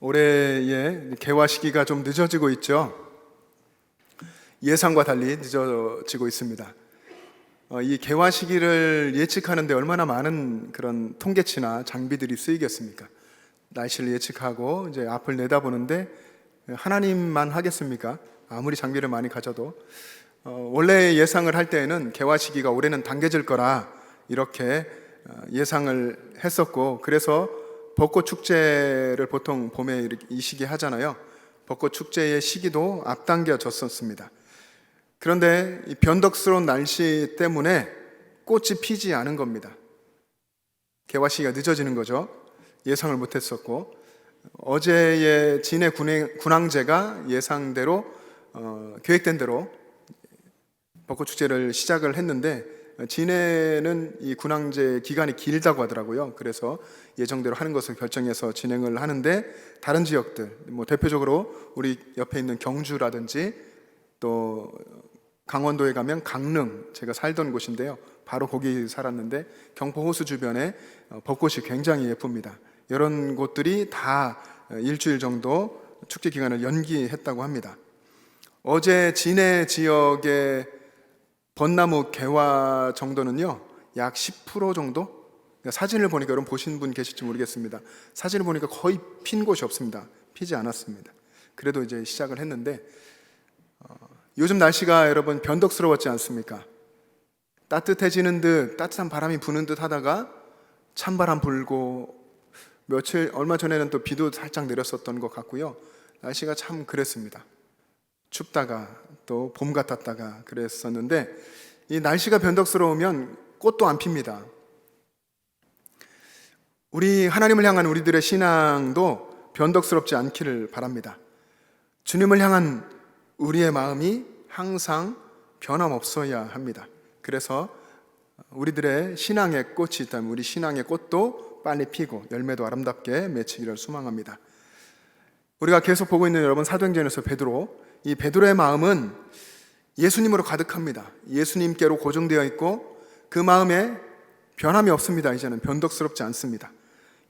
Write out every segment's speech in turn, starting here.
올해의 개화 시기가 좀 늦어지고 있죠. 예상과 달리 늦어지고 있습니다. 이 개화 시기를 예측하는데 얼마나 많은 그런 통계치나 장비들이 쓰이겠습니까? 날씨를 예측하고 이제 앞을 내다보는데 하나님만 하겠습니까? 아무리 장비를 많이 가져도 원래 예상을 할 때에는 개화 시기가 올해는 당겨질 거라 이렇게 예상을 했었고, 그래서 벚꽃 축제를 보통 봄에 이 시기에 하잖아요. 벚꽃 축제의 시기도 앞당겨졌었습니다. 그런데 이 변덕스러운 날씨 때문에 꽃이 피지 않은 겁니다. 개화 시기가 늦어지는 거죠. 예상을 못했었고, 어제의 진해 군항제가 예상대로 계획된 대로 벚꽃 축제를 시작을 했는데, 진해는 이 군항제 기간이 길다고 하더라고요. 그래서 예정대로 하는 것을 결정해서 진행을 하는데, 다른 지역들, 대표적으로 우리 옆에 있는 경주라든지 또 강원도에 가면 강릉, 제가 살던 곳인데요, 바로 거기 살았는데 경포 호수 주변에 벚꽃이 굉장히 예쁩니다. 이런 곳들이 다 일주일 정도 축제 기간을 연기했다고 합니다. 어제 진해 지역의 벚나무 개화 정도는요, 약 10% 정도? 사진을 보니까, 여러분 보신 분 계실지 모르겠습니다. 사진을 보니까 거의 핀 곳이 없습니다. 피지 않았습니다. 그래도 이제 시작을 했는데, 요즘 날씨가 여러분 변덕스러웠지 않습니까? 따뜻해지는 듯, 따뜻한 바람이 부는 듯 하다가 찬바람 불고, 얼마 전에는 또 비도 살짝 내렸었던 것 같고요. 날씨가 참 그랬습니다. 춥다가 또 봄 같았다가 그랬었는데, 이 날씨가 변덕스러우면 꽃도 안 핍니다. 우리 하나님을 향한 우리들의 신앙도 변덕스럽지 않기를 바랍니다. 주님을 향한 우리의 마음이 항상 변함없어야 합니다. 그래서 우리들의 신앙의 꽃이 있다면 우리 신앙의 꽃도 빨리 피고 열매도 아름답게 맺히기를 소망합니다. 우리가 계속 보고 있는 여러분 사도행전에서 이 베드로의 마음은 예수님으로 가득합니다. 예수님께로 고정되어 있고 그 마음에 변함이 없습니다. 이제는 변덕스럽지 않습니다.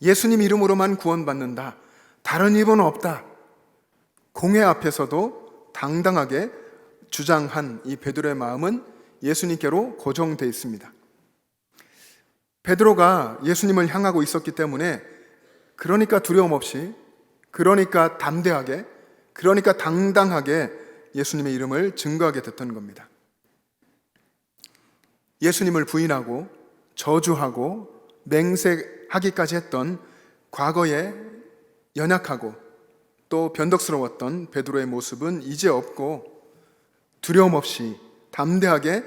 예수님 이름으로만 구원받는다, 다른 이유는 없다, 공회 앞에서도 당당하게 주장한 이 베드로의 마음은 예수님께로 고정되어 있습니다. 베드로가 예수님을 향하고 있었기 때문에, 그러니까 두려움 없이, 그러니까 담대하게, 그러니까 당당하게 예수님의 이름을 증거하게 됐던 겁니다. 예수님을 부인하고 저주하고 맹세하기까지 했던 과거에 연약하고 또 변덕스러웠던 베드로의 모습은 이제 없고, 두려움 없이 담대하게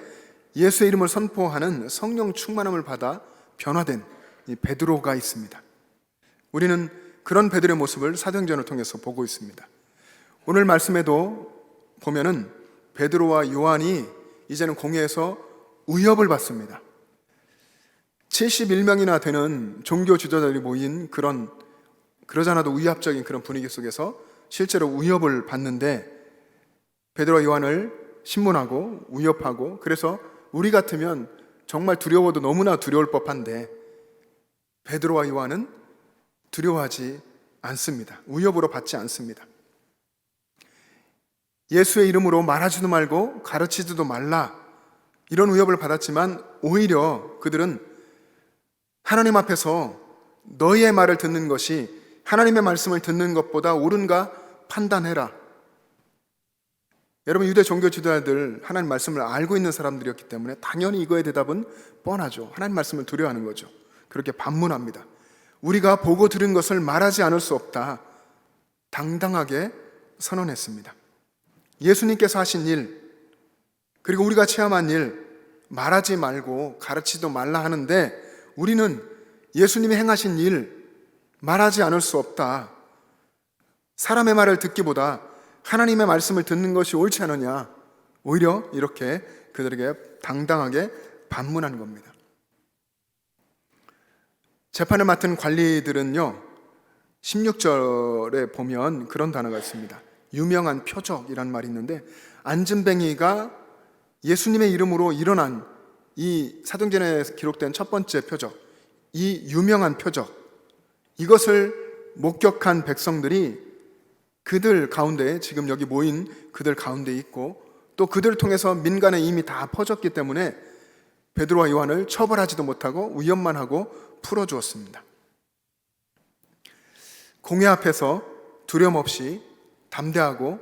예수의 이름을 선포하는 성령 충만함을 받아 변화된 이 베드로가 있습니다. 우리는 그런 베드로의 모습을 사도행전을 통해서 보고 있습니다. 오늘 말씀에도 보면은 베드로와 요한이 이제는 공회에서 위협을 받습니다. 71명이나 되는 종교 지도자들이 모인 그러잖아도 위압적인 그런 분위기 속에서 실제로 위협을 받는데, 베드로와 요한을 신문하고 위협하고, 그래서 우리 같으면 정말 두려워도 너무나 두려울 법한데 베드로와 요한은 두려워하지 않습니다. 위협으로 받지 않습니다. 예수의 이름으로 말하지도 말고 가르치지도 말라, 이런 위협을 받았지만 오히려 그들은 하나님 앞에서 너희의 말을 듣는 것이 하나님의 말씀을 듣는 것보다 옳은가 판단해라. 여러분, 유대 종교 지도자들 하나님 말씀을 알고 있는 사람들이었기 때문에 당연히 이거의 대답은 뻔하죠. 하나님 말씀을 두려워하는 거죠. 그렇게 반문합니다. 우리가 보고 들은 것을 말하지 않을 수 없다, 당당하게 선언했습니다. 예수님께서 하신 일, 그리고 우리가 체험한 일 말하지 말고 가르치도 말라 하는데, 우리는 예수님이 행하신 일 말하지 않을 수 없다, 사람의 말을 듣기보다 하나님의 말씀을 듣는 것이 옳지 않느냐, 오히려 이렇게 그들에게 당당하게 반문한 겁니다. 재판을 맡은 관리들은요, 16절에 보면 그런 단어가 있습니다. 유명한 표적이라는 말이 있는데, 안진뱅이가 예수님의 이름으로 일어난 이 사도행전에 기록된 첫 번째 표적, 이 유명한 표적, 이것을 목격한 백성들이 그들 가운데, 지금 여기 모인 그들 가운데 있고, 또 그들을 통해서 민간에 이미 다 퍼졌기 때문에 베드로와 요한을 처벌하지도 못하고 위협만 하고 풀어주었습니다. 공회 앞에서 두려움 없이 담대하고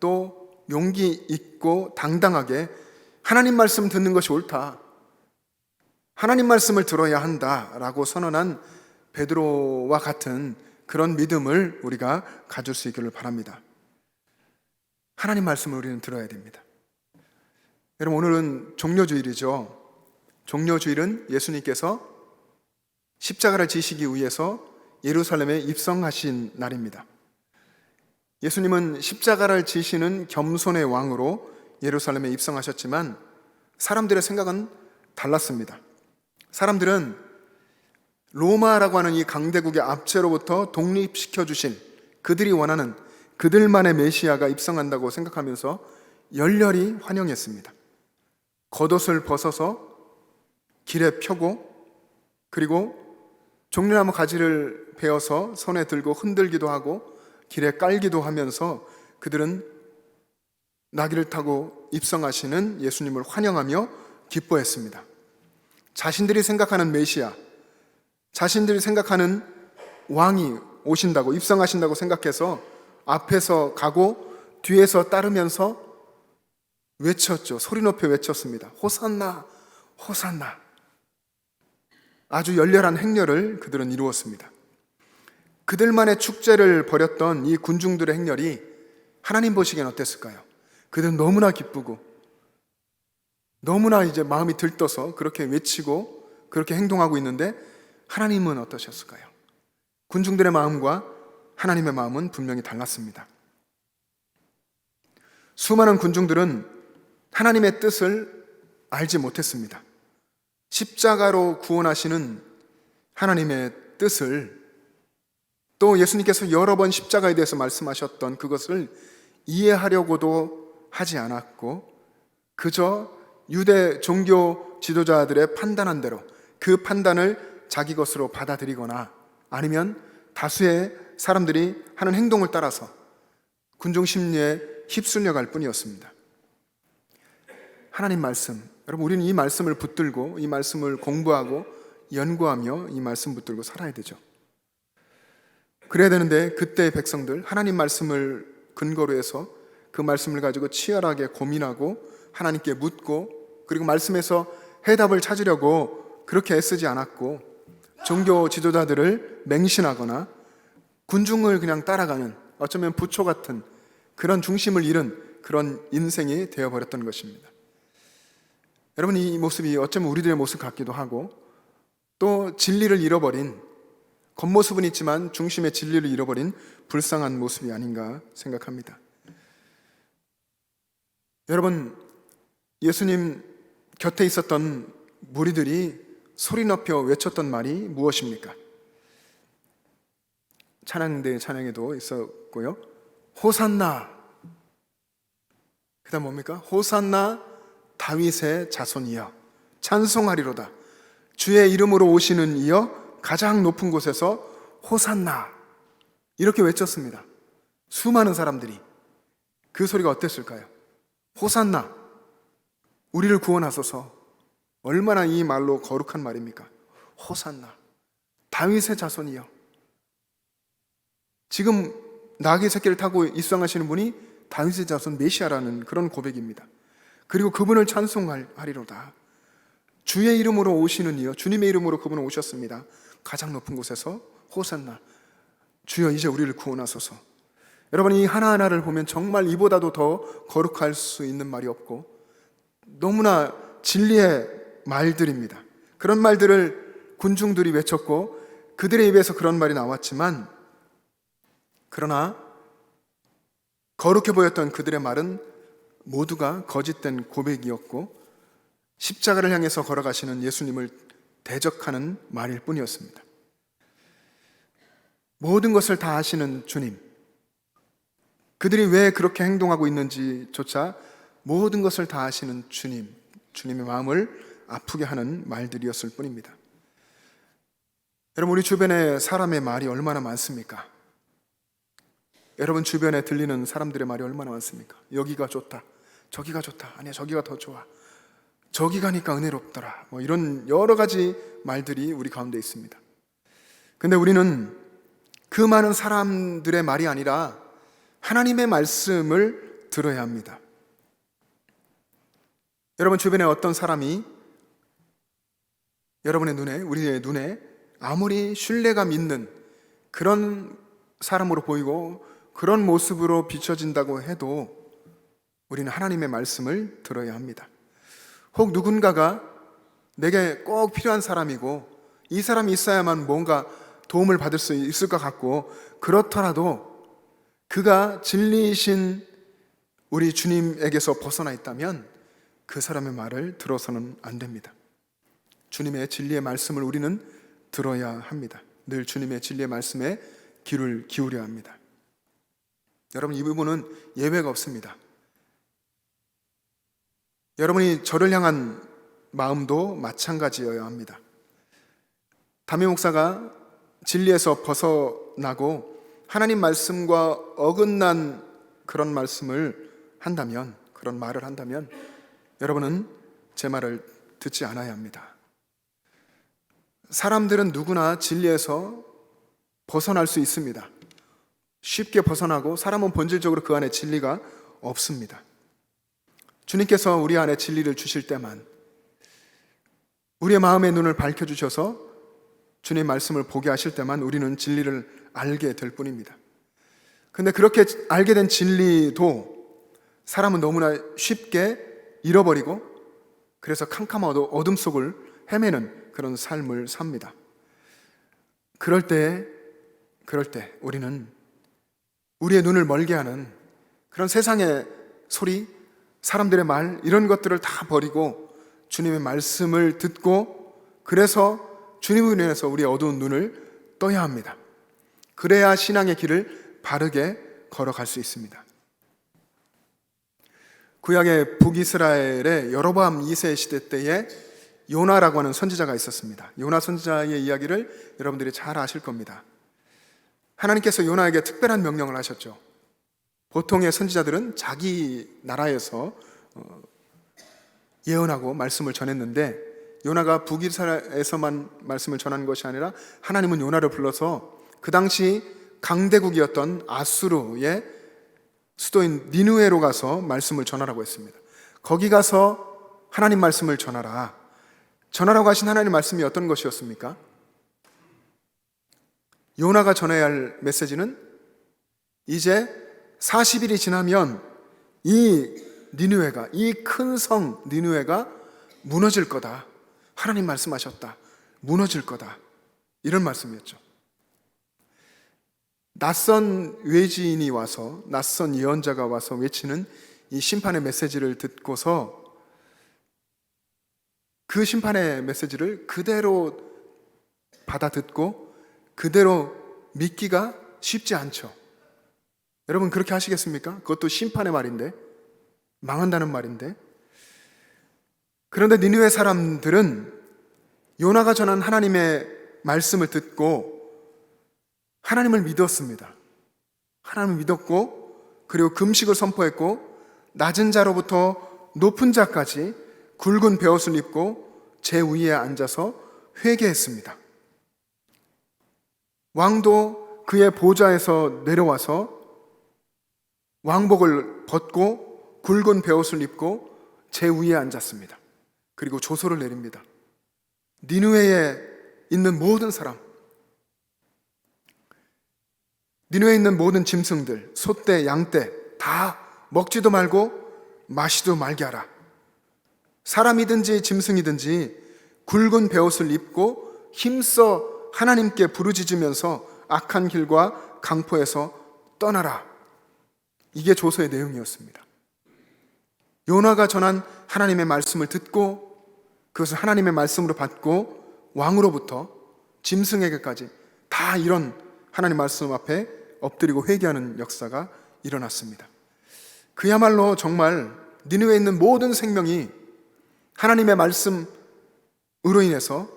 또 용기 있고 당당하게 하나님 말씀 듣는 것이 옳다, 하나님 말씀을 들어야 한다라고 선언한 베드로와 같은 그런 믿음을 우리가 가질 수 있기를 바랍니다. 하나님 말씀을 우리는 들어야 됩니다. 여러분, 오늘은 종려주일이죠. 종려주일은 예수님께서 십자가를 지시기 위해서 예루살렘에 입성하신 날입니다. 예수님은 십자가를 지시는 겸손의 왕으로 예루살렘에 입성하셨지만 사람들의 생각은 달랐습니다. 사람들은 로마라고 하는 이 강대국의 압제로부터 독립시켜 주실, 그들이 원하는 그들만의 메시아가 입성한다고 생각하면서 열렬히 환영했습니다. 겉옷을 벗어서 길에 펴고, 그리고 종려나무 가지를 베어서 손에 들고 흔들기도 하고 길에 깔기도 하면서 그들은 나귀를 타고 입성하시는 예수님을 환영하며 기뻐했습니다. 자신들이 생각하는 메시아, 자신들이 생각하는 왕이 오신다고, 입성하신다고 생각해서 앞에서 가고 뒤에서 따르면서 외쳤죠. 소리 높여 외쳤습니다. 호산나, 호산나. 아주 열렬한 행렬을 그들은 이루었습니다. 그들만의 축제를 벌였던 이 군중들의 행렬이 하나님 보시기엔 어땠을까요? 그들은 너무나 기쁘고 너무나 이제 마음이 들떠서 그렇게 외치고 그렇게 행동하고 있는데, 하나님은 어떠셨을까요? 군중들의 마음과 하나님의 마음은 분명히 달랐습니다. 수많은 군중들은 하나님의 뜻을 알지 못했습니다. 십자가로 구원하시는 하나님의 뜻을, 또 예수님께서 여러 번 십자가에 대해서 말씀하셨던 그것을 이해하려고도 하지 않았고, 그저 유대 종교 지도자들의 판단한 대로 그 판단을 자기 것으로 받아들이거나 아니면 다수의 사람들이 하는 행동을 따라서 군중 심리에 휩쓸려 갈 뿐이었습니다. 하나님 말씀, 여러분, 우리는 이 말씀을 붙들고 이 말씀을 공부하고 연구하며 이 말씀 붙들고 살아야 되죠. 그래야 되는데 그때의 백성들, 하나님 말씀을 근거로 해서 그 말씀을 가지고 치열하게 고민하고 하나님께 묻고, 그리고 말씀에서 해답을 찾으려고 그렇게 애쓰지 않았고, 종교 지도자들을 맹신하거나 군중을 그냥 따라가는, 어쩌면 부초 같은 그런 중심을 잃은 그런 인생이 되어버렸던 것입니다. 여러분, 이 모습이 어쩌면 우리들의 모습 같기도 하고, 또 진리를 잃어버린, 겉모습은 있지만 중심의 진리를 잃어버린 불쌍한 모습이 아닌가 생각합니다. 여러분, 예수님 곁에 있었던 무리들이 소리 높여 외쳤던 말이 무엇입니까? 찬양대 찬양에도 있었고요. 호산나. 그 다음 뭡니까? 호산나 다윗의 자손이여 찬송하리로다. 주의 이름으로 오시는 이여 가장 높은 곳에서 호산나. 이렇게 외쳤습니다. 수많은 사람들이. 그 소리가 어땠을까요? 호산나, 우리를 구원하소서. 얼마나 이 말로 거룩한 말입니까? 호산나, 다윗의 자손이여. 지금 나귀 새끼를 타고 입성하시는 분이 다윗의 자손 메시아라는 그런 고백입니다. 그리고 그분을 찬송하리로다. 주의 이름으로 오시는 이여, 주님의 이름으로 그분은 오셨습니다. 가장 높은 곳에서 호산나, 주여 이제 우리를 구원하소서. 여러분, 이 하나하나를 보면 정말 이보다도 더 거룩할 수 있는 말이 없고 너무나 진리의 말들입니다. 그런 말들을 군중들이 외쳤고 그들의 입에서 그런 말이 나왔지만, 그러나 거룩해 보였던 그들의 말은 모두가 거짓된 고백이었고 십자가를 향해서 걸어가시는 예수님을 대적하는 말일 뿐이었습니다. 모든 것을 다 아시는 주님, 그들이 왜 그렇게 행동하고 있는지조차 모든 것을 다 아시는 주님의 마음을 아프게 하는 말들이었을 뿐입니다. 여러분, 우리 주변에 사람의 말이 얼마나 많습니까? 여러분 주변에 들리는 사람들의 말이 얼마나 많습니까? 여기가 좋다, 저기가 좋다, 아니야 저기가 더 좋아, 저기 가니까 은혜롭더라, 이런 여러 가지 말들이 우리 가운데 있습니다. 근데 우리는 그 많은 사람들의 말이 아니라 하나님의 말씀을 들어야 합니다. 여러분 주변에 어떤 사람이 여러분의 눈에, 우리의 눈에 아무리 신뢰감 있는 그런 사람으로 보이고 그런 모습으로 비춰진다고 해도 우리는 하나님의 말씀을 들어야 합니다. 혹 누군가가 내게 꼭 필요한 사람이고 이 사람이 있어야만 뭔가 도움을 받을 수 있을 것 같고, 그렇더라도 그가 진리이신 우리 주님에게서 벗어나 있다면 그 사람의 말을 들어서는 안 됩니다. 주님의 진리의 말씀을 우리는 들어야 합니다. 늘 주님의 진리의 말씀에 귀를 기울여야 합니다. 여러분, 이 부분은 예외가 없습니다. 여러분이 저를 향한 마음도 마찬가지여야 합니다. 담임 목사가 진리에서 벗어나고 하나님 말씀과 어긋난 그런 말씀을 한다면, 그런 말을 한다면 여러분은 제 말을 듣지 않아야 합니다. 사람들은 누구나 진리에서 벗어날 수 있습니다. 쉽게 벗어나고 사람은 본질적으로 그 안에 진리가 없습니다. 주님께서 우리 안에 진리를 주실 때만, 우리의 마음의 눈을 밝혀주셔서 주님 말씀을 보게 하실 때만 우리는 진리를 알게 될 뿐입니다. 근데 그렇게 알게 된 진리도 사람은 너무나 쉽게 잃어버리고 그래서 캄캄한 어둠 속을 헤매는 그런 삶을 삽니다. 그럴 때 우리는 우리의 눈을 멀게 하는 그런 세상의 소리, 사람들의 말, 이런 것들을 다 버리고 주님의 말씀을 듣고, 그래서 주님으로 인해서 우리의 어두운 눈을 떠야 합니다. 그래야 신앙의 길을 바르게 걸어갈 수 있습니다. 구약의 북이스라엘의 여로보암 2세 시대 때에 요나라고 하는 선지자가 있었습니다. 요나 선지자의 이야기를 여러분들이 잘 아실 겁니다. 하나님께서 요나에게 특별한 명령을 하셨죠. 보통의 선지자들은 자기 나라에서 예언하고 말씀을 전했는데, 요나가 북이스라엘에서만 말씀을 전하는 것이 아니라 하나님은 요나를 불러서 그 당시 강대국이었던 아수르의 수도인 니느웨로 가서 말씀을 전하라고 했습니다. 거기 가서 하나님 말씀을 전하라고 하신 하나님 말씀이 어떤 것이었습니까? 요나가 전해야 할 메시지는 이제 40일이 지나면 이 니느웨가, 이 큰 성 니느웨가 무너질 거다. 하나님 말씀하셨다. 무너질 거다. 이런 말씀이었죠. 낯선 외지인이 와서, 낯선 예언자가 와서 외치는 이 심판의 메시지를 듣고서 그 심판의 메시지를 그대로 받아듣고 그대로 믿기가 쉽지 않죠. 여러분 그렇게 하시겠습니까? 그것도 심판의 말인데, 망한다는 말인데. 그런데 니느웨 사람들은 요나가 전한 하나님의 말씀을 듣고 하나님을 믿었습니다. 하나님을 믿었고, 그리고 금식을 선포했고, 낮은 자로부터 높은 자까지 굵은 베옷을 입고 제 위에 앉아서 회개했습니다. 왕도 그의 보좌에서 내려와서 왕복을 벗고 굵은 베옷을 입고 제 위에 앉았습니다. 그리고 조서를 내립니다. 니느웨에 있는 모든 사람, 니느웨에 있는 모든 짐승들, 소떼, 양떼 다 먹지도 말고 마시도 말게 하라. 사람이든지 짐승이든지 굵은 베옷을 입고 힘써 하나님께 부르짖으면서 악한 길과 강포에서 떠나라. 이게 조서의 내용이었습니다. 요나가 전한 하나님의 말씀을 듣고 그것을 하나님의 말씀으로 받고 왕으로부터 짐승에게까지 다 이런 하나님 말씀 앞에 엎드리고 회개하는 역사가 일어났습니다. 그야말로 정말 니느웨에 있는 모든 생명이 하나님의 말씀으로 인해서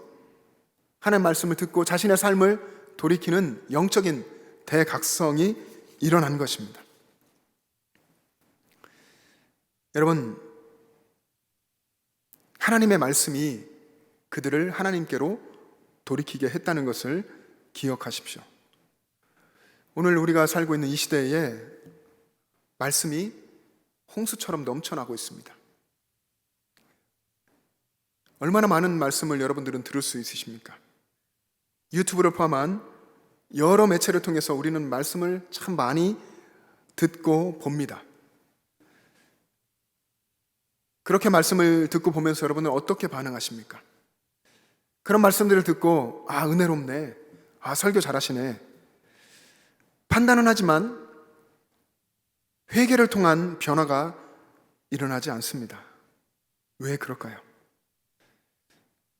하나님의 말씀을 듣고 자신의 삶을 돌이키는 영적인 대각성이 일어난 것입니다. 여러분, 하나님의 말씀이 그들을 하나님께로 돌이키게 했다는 것을 기억하십시오. 오늘 우리가 살고 있는 이 시대에 말씀이 홍수처럼 넘쳐나고 있습니다. 얼마나 많은 말씀을 여러분들은 들을 수 있으십니까? 유튜브를 포함한 여러 매체를 통해서 우리는 말씀을 참 많이 듣고 봅니다. 그렇게 말씀을 듣고 보면서 여러분은 어떻게 반응하십니까? 그런 말씀들을 듣고 은혜롭네, 설교 잘하시네, 판단은 하지만 회개를 통한 변화가 일어나지 않습니다. 왜 그럴까요?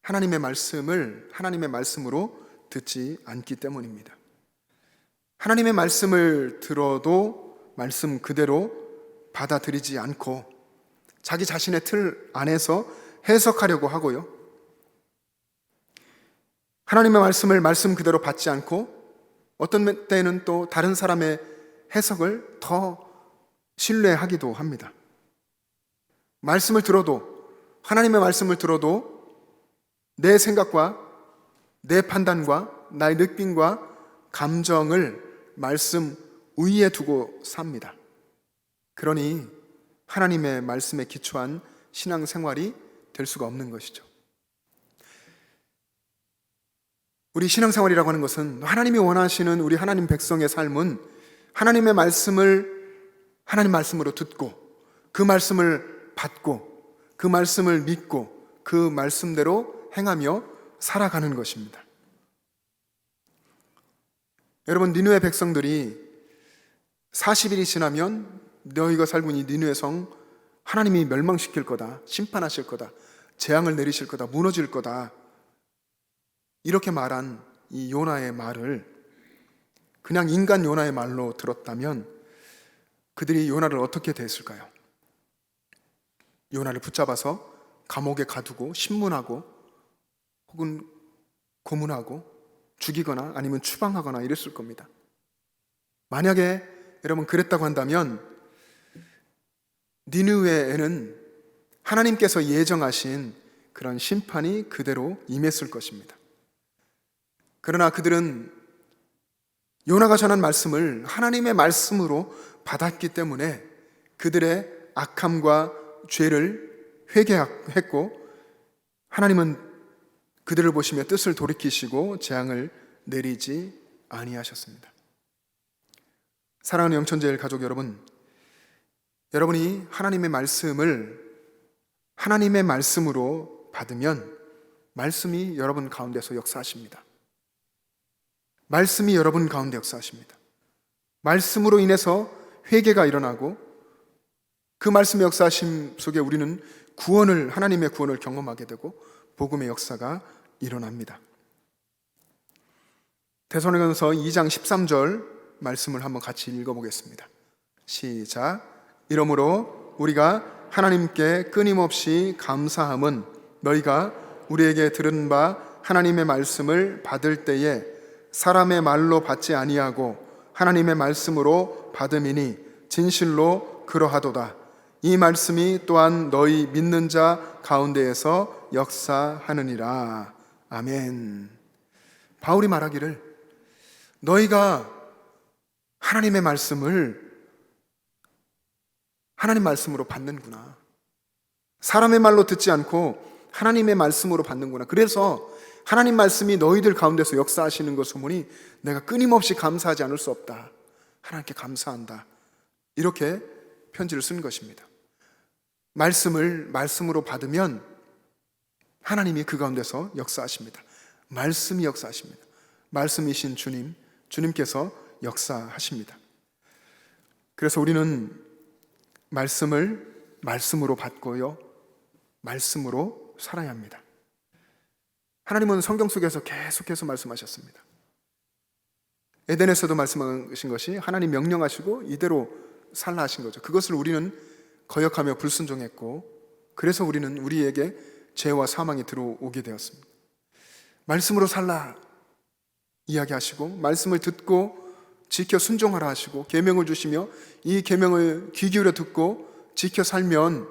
하나님의 말씀을 하나님의 말씀으로 듣지 않기 때문입니다. 하나님의 말씀을 들어도 말씀 그대로 받아들이지 않고 자기 자신의 틀 안에서 해석하려고 하고요. 하나님의 말씀을 말씀 그대로 받지 않고 어떤 때는 또 다른 사람의 해석을 더 신뢰하기도 합니다. 말씀을 들어도, 하나님의 말씀을 들어도 내 생각과 내 판단과 나의 느낌과 감정을 말씀 위에 두고 삽니다. 그러니 하나님의 말씀에 기초한 신앙생활이 될 수가 없는 것이죠. 우리 신앙생활이라고 하는 것은 하나님이 원하시는 우리 하나님 백성의 삶은 하나님의 말씀을 하나님 말씀으로 듣고 그 말씀을 받고 그 말씀을 믿고 그 말씀대로 행하며 살아가는 것입니다. 여러분, 니느웨 백성들이 40일이 지나면 너희가 살고 있는 니느웨 성 하나님이 멸망시킬 거다, 심판하실 거다, 재앙을 내리실 거다, 무너질 거다, 이렇게 말한 이 요나의 말을 그냥 인간 요나의 말로 들었다면 그들이 요나를 어떻게 대했을까요? 요나를 붙잡아서 감옥에 가두고 신문하고 혹은 고문하고 죽이거나 아니면 추방하거나 이랬을 겁니다. 만약에 여러분 그랬다고 한다면 니느웨에는 하나님께서 예정하신 그런 심판이 그대로 임했을 것입니다. 그러나 그들은 요나가 전한 말씀을 하나님의 말씀으로 받았기 때문에 그들의 악함과 죄를 회개했고 하나님은 그들을 보시며 뜻을 돌이키시고 재앙을 내리지 아니하셨습니다. 사랑하는 영천제일 가족 여러분, 여러분이 하나님의 말씀을 하나님의 말씀으로 받으면 말씀이 여러분 가운데서 역사하십니다. 말씀이 여러분 가운데 역사하십니다. 말씀으로 인해서 회개가 일어나고 그 말씀의 역사하심 속에 우리는 하나님의 구원을 경험하게 되고 복음의 역사가 일어납니다. 데살로니가서 2장 13절 말씀을 한번 같이 읽어보겠습니다. 시작. 이러므로 우리가 하나님께 끊임없이 감사함은 너희가 우리에게 들은 바 하나님의 말씀을 받을 때에 사람의 말로 받지 아니하고 하나님의 말씀으로 받음이니 진실로 그러하도다. 이 말씀이 또한 너희 믿는 자 가운데에서 역사하느니라. 아멘. 바울이 말하기를 너희가 하나님의 말씀을 하나님 말씀으로 받는구나. 사람의 말로 듣지 않고 하나님의 말씀으로 받는구나. 그래서 하나님 말씀이 너희들 가운데서 역사하시는 것을 보니 내가 끊임없이 감사하지 않을 수 없다. 하나님께 감사한다. 이렇게 편지를 쓴 것입니다. 말씀을 말씀으로 받으면 하나님이 그 가운데서 역사하십니다. 말씀이 역사하십니다. 말씀이신 주님께서 역사하십니다. 그래서 우리는 말씀을 말씀으로 받고요, 말씀으로 살아야 합니다. 하나님은 성경 속에서 계속해서 말씀하셨습니다. 에덴에서도 말씀하신 것이 하나님 명령하시고 이대로 살라 하신 거죠. 그것을 우리는 거역하며 불순종했고 그래서 우리는 우리에게 죄와 사망이 들어오게 되었습니다. 말씀으로 살라 이야기하시고 말씀을 듣고 지켜 순종하라 하시고 계명을 주시며 이 계명을 귀 기울여 듣고 지켜 살면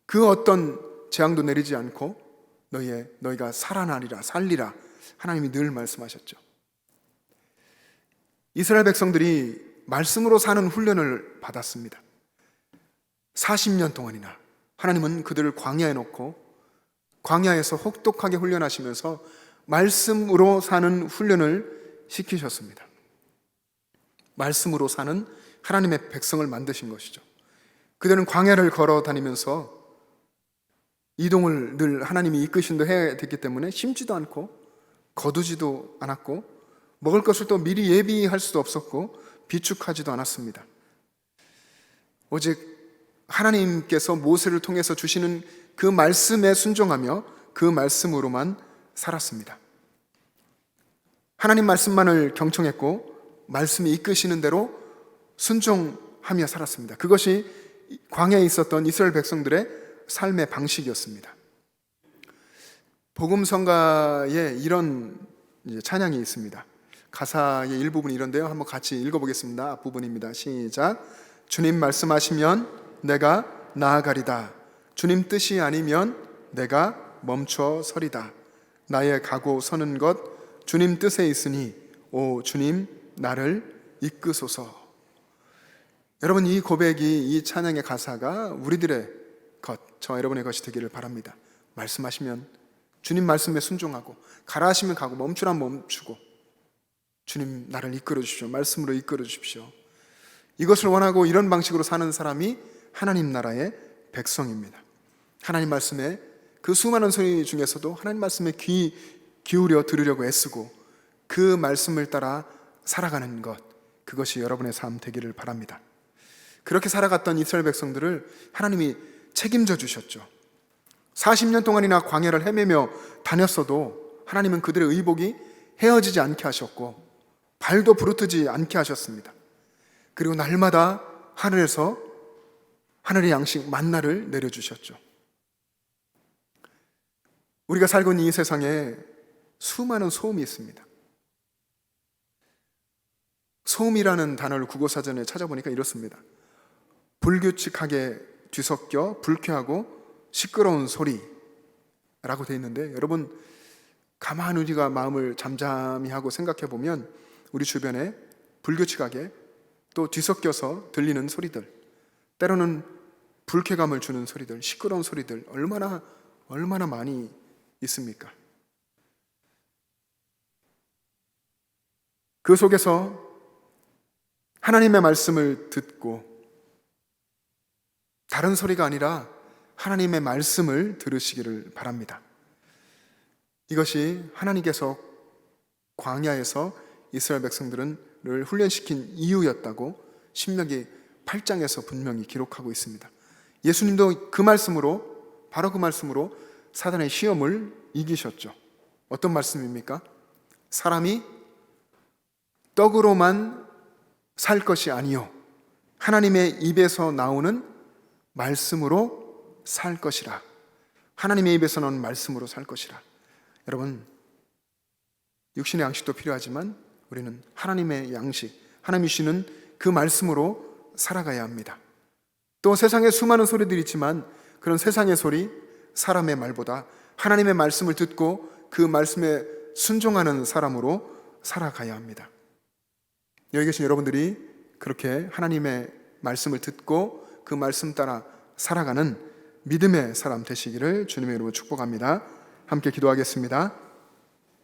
그 어떤 재앙도 내리지 않고 너희가 살아나리라 살리라 하나님이 늘 말씀하셨죠. 이스라엘 백성들이 말씀으로 사는 훈련을 받았습니다. 40년 동안이나 하나님은 그들을 광야에 놓고 광야에서 혹독하게 훈련하시면서 말씀으로 사는 훈련을 시키셨습니다. 말씀으로 사는 하나님의 백성을 만드신 것이죠. 그들은 광야를 걸어 다니면서 이동을 늘 하나님이 이끄신 대로 해야 됐기 때문에 심지도 않고 거두지도 않았고 먹을 것을 또 미리 예비할 수도 없었고 비축하지도 않았습니다. 오직 하나님께서 모세를 통해서 주시는 그 말씀에 순종하며 그 말씀으로만 살았습니다. 하나님 말씀만을 경청했고 말씀이 이끄시는 대로 순종하며 살았습니다. 그것이 광야에 있었던 이스라엘 백성들의 삶의 방식이었습니다. 복음성가에 이런 찬양이 있습니다. 가사의 일부분이 이런데요. 한번 같이 읽어보겠습니다. 앞부분입니다. 시작. 주님 말씀하시면 내가 나아가리다. 주님 뜻이 아니면 내가 멈춰 서리다. 나의 가고 서는 것 주님 뜻에 있으니 오 주님 나를 이끄소서. 여러분, 이 고백이, 이 찬양의 가사가 우리들의 것, 저와 여러분의 것이 되기를 바랍니다. 말씀하시면 주님 말씀에 순종하고 가라 하시면 가고 멈추라면 멈추고 주님 나를 이끌어 주십시오. 말씀으로 이끌어 주십시오. 이것을 원하고 이런 방식으로 사는 사람이 하나님 나라의 백성입니다. 하나님 말씀에 그 수많은 소리 중에서도 하나님 말씀에 귀 기울여 들으려고 애쓰고 그 말씀을 따라 살아가는 것, 그것이 여러분의 삶 되기를 바랍니다. 그렇게 살아갔던 이스라엘 백성들을 하나님이 책임져 주셨죠. 40년 동안이나 광야를 헤매며 다녔어도 하나님은 그들의 의복이 헤어지지 않게 하셨고 발도 부르트지 않게 하셨습니다. 그리고 날마다 하늘에서 하늘의 양식 만나를 내려주셨죠. 우리가 살고 있는 이 세상에 수많은 소음이 있습니다. 소음이라는 단어를 국어사전에 찾아보니까 이렇습니다. 불규칙하게 뒤섞여 불쾌하고 시끄러운 소리라고 되어 있는데, 여러분 가만히 우리가 마음을 잠잠히 하고 생각해 보면 우리 주변에 불규칙하게 또 뒤섞여서 들리는 소리들, 때로는 불쾌감을 주는 소리들, 시끄러운 소리들 얼마나 많이 있습니까? 그 속에서 하나님의 말씀을 듣고 다른 소리가 아니라 하나님의 말씀을 들으시기를 바랍니다. 이것이 하나님께서 광야에서 이스라엘 백성들을 훈련시킨 이유였다고 신명기 8장에서 분명히 기록하고 있습니다. 예수님도 그 말씀으로, 바로 그 말씀으로 사단의 시험을 이기셨죠. 어떤 말씀입니까? 사람이 떡으로만 살 것이 아니요 하나님의 입에서 나오는 말씀으로 살 것이라. 하나님의 입에서 나오는 말씀으로 살 것이라. 여러분, 육신의 양식도 필요하지만 우리는 하나님의 양식, 하나님이 주시는 그 말씀으로 살아가야 합니다. 또 세상에 수많은 소리들이 있지만 그런 세상의 소리, 사람의 말보다 하나님의 말씀을 듣고 그 말씀에 순종하는 사람으로 살아가야 합니다. 여기 계신 여러분들이 그렇게 하나님의 말씀을 듣고 그 말씀 따라 살아가는 믿음의 사람 되시기를 주님의 이름으로 축복합니다. 함께 기도하겠습니다.